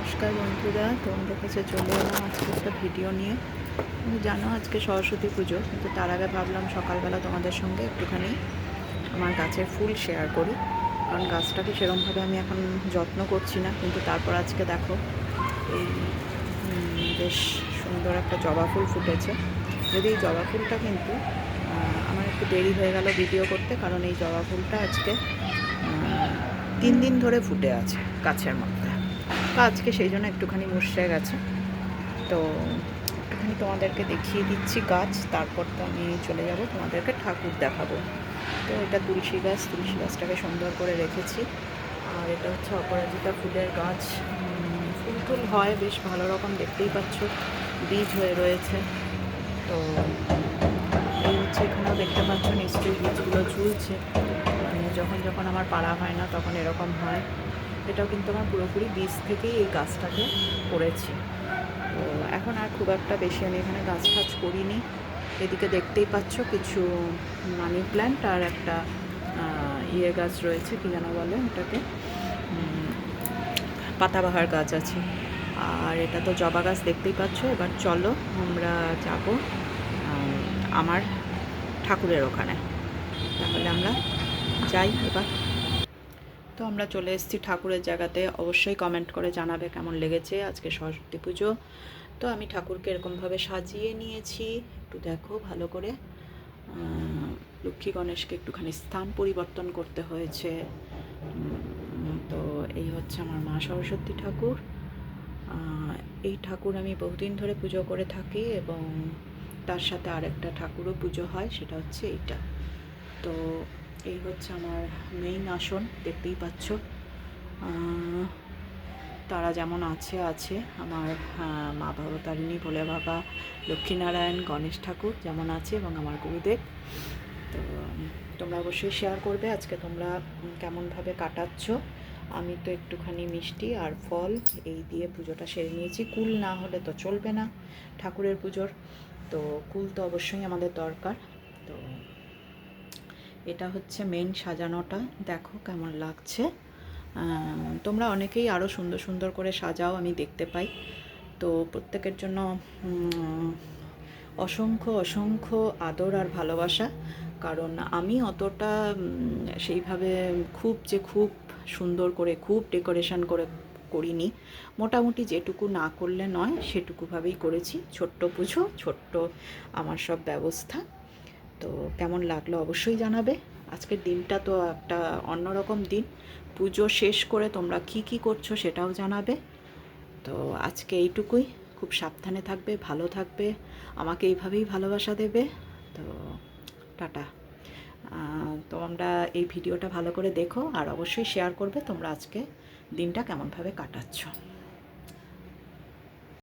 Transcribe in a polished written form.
নমস্কার বন্ধুরা, তোমাদের কাছে চলে এলাম আজকে একটা ভিডিও নিয়ে। তুমি জানো আজকে সরস্বতী পুজো, কিন্তু তার আগে ভাবলাম সকালবেলা তোমাদের সঙ্গে একটুখানি আমার গাছের ফুল শেয়ার করি। কারণ গাছটাকে সেরকমভাবে আমি এখন যত্ন করছি না, কিন্তু তারপর আজকে দেখো এই বেশ সুন্দর একটা জবা ফুল ফুটেছে। যদি এই জবা ফুলটা কিন্তু আমার একটু দেরি হয়ে গেল ভিডিও করতে, কারণ এই জবা ফুলটা আজকে 3 দিন ধরে ফুটে আছে গাছের মধ্যে। তো আজকে সেই জন্য একটুখানি মুষড়ে গেছে। তো একটুখানি তোমাদেরকে দেখিয়ে দিচ্ছি গাছ, তারপর তো আমি চলে যাব তোমাদেরকে ঠাকুর দেখাবো। তো এটা তুলসী গাছ, তুলসী গাছটাকে সুন্দর করে রেখেছি। আর এটা হচ্ছে অপরাজিতা ফুলের গাছ। ফুল টুল হয় বেশ ভালো রকম, দেখতেই পাচ্ছ বীজ হয়ে রয়েছে। তো এই হচ্ছে, এখানেও দেখতে পাচ্ছ নিশ্চয়ই বীজগুলো ঝুলছে। মানে যখন যখন আমার পাড়া হয় না তখন এরকম হয়। এটাও কিন্তু আমার পুরোপুরি বীজ থেকেই এই গাছটাকে করেছি। তো এখন আর খুব একটা বেশি আমি এখানে গাছ ফাছ করিনি। এদিকে দেখতেই পাচ্ছ কিছু মানি প্ল্যান্ট আর একটা ইয়ে গাছ রয়েছে, কী যেন বলে ওটাকে, পাতাবাহার গাছ আছে। আর এটা তো জবা গাছ দেখতেই পাচ্ছ। এবার চলো আমরা যাব আমার ঠাকুরের ওখানে। তাহলে আমরা যাই এবার। তো আমরা চলে এসেছি ঠাকুরের জায়গাতে। অবশ্যই কমেন্ট করে জানাবে কেমন লেগেছে আজকে সরস্বতী পুজো। তো আমি ঠাকুরকে এরকমভাবে সাজিয়ে নিয়েছি, একটু দেখো ভালো করে। লক্ষ্মী গণেশকে একটুখানি স্থান পরিবর্তন করতে হয়েছে। তো এই হচ্ছে আমার মা সরস্বতী ঠাকুর। এই ঠাকুর আমি বহুদিন ধরে পুজো করে থাকি, এবং তার সাথে আরেকটা ঠাকুরও পুজো হয়, সেটা হচ্ছে এইটা। তো এই হচ্ছে আমার মেইন আসন, দেখতেই পাচ্ছ। তারা যেমন আছে আছে আমার মা ভবতারিণী, ভোলে বাবা, লক্ষ্মীনারায়ণ, গণেশ ঠাকুর যেমন আছে, এবং আমার গুরুদেব। তো তোমরা অবশ্যই শেয়ার করবে আজকে তোমরা কেমনভাবে কাটাচ্ছ। আমি তো একটুখানি মিষ্টি আর ফল এই দিয়ে পুজোটা সেরে নিয়েছি। কুল না হলে তো চলবে না ঠাকুরের পুজোর, তো কুল তো অবশ্যই আমাদের দরকার। তো এটা হচ্ছে মেন সাজানোটা, দেখো কেমন লাগছে। তোমরা অনেকেই আরও সুন্দর সুন্দর করে সাজাও, আমি দেখতে পাই। তো প্রত্যেকের জন্য অসংখ্য অসংখ্য আদর আর ভালোবাসা। কারণ আমি অতটা সেইভাবে খুব সুন্দর করে খুব ডেকোরেশন করে করিনি। মোটামুটি যেটুকু না করলে নয় সেটুকুভাবেই করেছি। ছোট্ট পুজো, ছোট্ট আমার সব ব্যবস্থা। তো কেমন লাগলো অবশ্যই জানাবে। আজকের দিনটা তো একটা অন্যরকম দিন। পুজো শেষ করে তোমরা কি করছো সেটাও জানাবে। তো আজকে এইটুকুই। খুব সাবধানে থাকবে, ভালো থাকবে, আমাকে এইভাবেই ভালোবাসা দেবে। তো টাটা। তোমরা এই ভিডিওটা ভালো করে দেখো, আর অবশ্যই শেয়ার করবে তোমরা আজকে দিনটা কেমনভাবে কাটাচ্ছ।